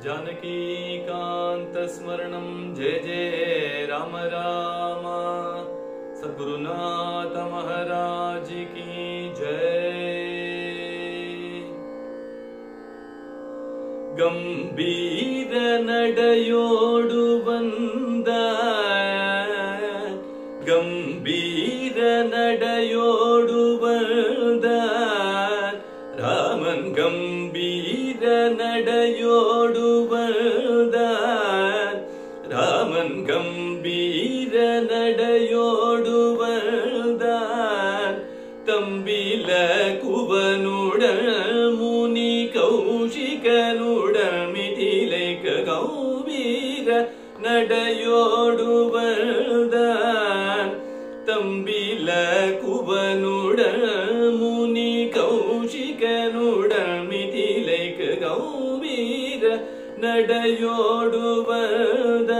जानकीकान्तस्मरणं जय जय राम राम। सद्गुरुनाथ महाराज की जय। गंभीर नडयोडु वंद गंभीर नडयोडु वंद रामन गंभीर नडयोडु वंद रामन गंभीर नडयोडु वंद तंबिल कुवनुडल मुनि कौशिकनुडल मिथिलेक गंभीर नडयोडु वंद तंबिल कुवनुडल मुनि कौशिकनुडल मिथिलेक गंभीर नडयोडु वंद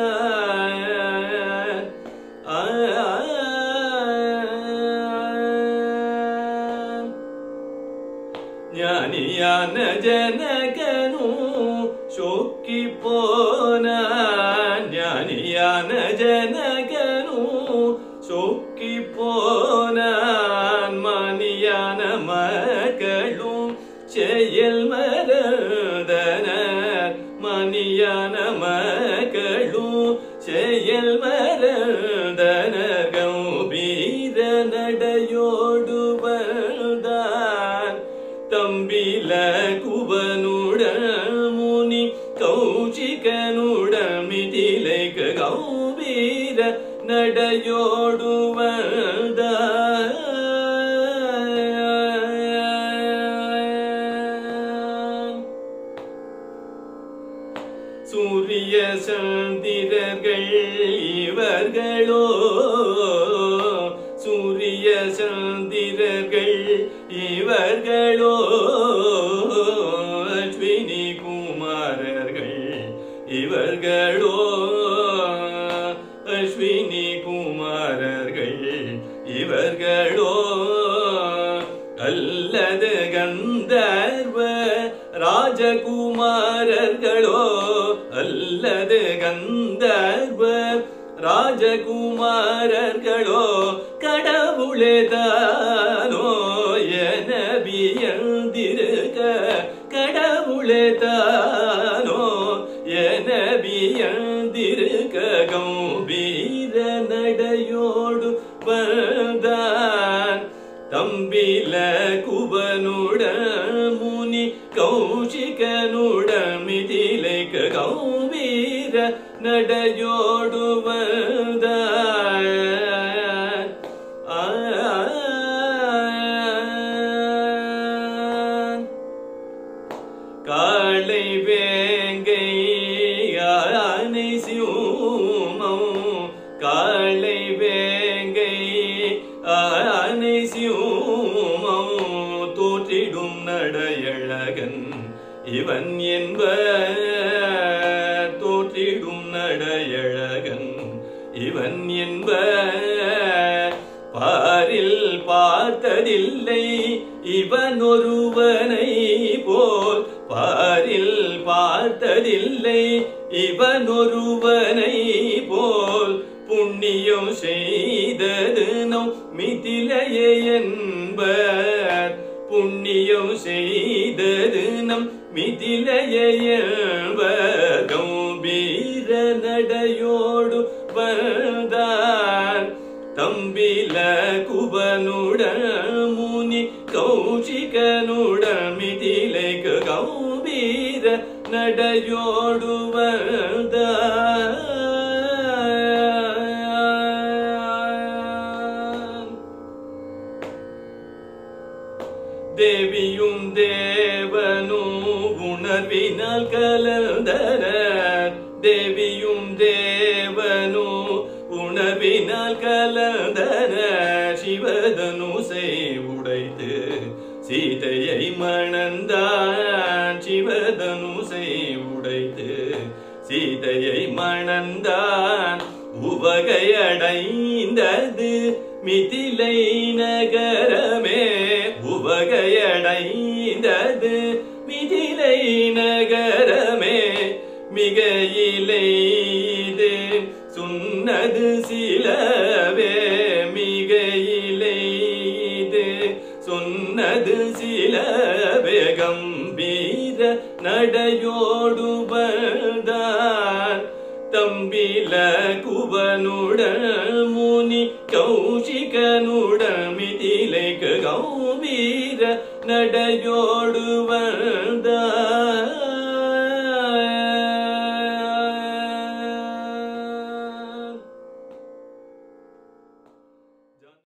ज्ञानियान जनकनु शोक्की पोना ज्ञानियान जनकनु शोक्की पोना मानियान मक्कळु चेयल मरदन मानियान मक्कळु चेयल मरदन गंभीर नडयोडु वंद तंबिल कुवनुडल मुनि कौशिकनुडल मिथिलेक गंभीर नडयोडु वंद सूर्य चंद्रர்கள் இவர்களோ सूर्य चंद्रர்கள் இவர்களோ அஸ்வினி குமாரர்கள் இவர்களோ அஸ்வினி குமாரர்கள் இவர்களோ அல்லது கந்தர்வ ராஜகுமாரர்களோ அல்லது கந்தர்வ ராஜகுமாரர்களோ கடவுளே தானோ என வியந்திருக்க கடவுளே தானோ என வியந்திருக்க கம்பீர நடையோடு வந்தான் தம்பில குவனுடல் முனி கௌஷிகனுடல் மிதிலைக்க கம்பீர நடையோடு வந்தான் காளை வேங்கை யானை சியூமம் காளை வேங்கை ஆனை சியூமம் தோற்றிடும் நடையழகன் இவன் என்பர் தோற்றிடும் நடையழகன் இவன் என்பர் பாரில் பார்த்ததில்லை இவன் ஒருவனை போல் பாரில் பார்த்ததில்லை இவன் ஒருவனை போல் புண்ணியம் செய்தது நம் மிதிலையே என்பர் புண்ணியம் செய்தது நம் மிதிலையே என்பர் கம்பீர நடையோடு வந்தான் தம்பில குவனுடல் முனி கௌஷிகனுடல் மிதிலைக்க கம்பீர நடையோடு வந்தான் தேவியும் தேவனும் உணர்வினால் கலந்தனர் தேவியும் தேவனும் உணர்வினால் கலந்தனர் சிவதனுசை உடைத்து சீதையை மணந்தான் சிவதனுசை உடைத்து சீதையை மணந்தான் உவகையடைந்தது மிதிலை நகரமே உவகையடைந்தது மிதிலை நகரமே மிக இலைது சொன்னது சிலவே மிக இலைது சொன்னது சிலவே கம்பீர நடையோடுபதான் தம்பில குவனுடன் முனி கௌஷிகனுடன் மிதிலைக்கு கம்பீர நடையோடுவன்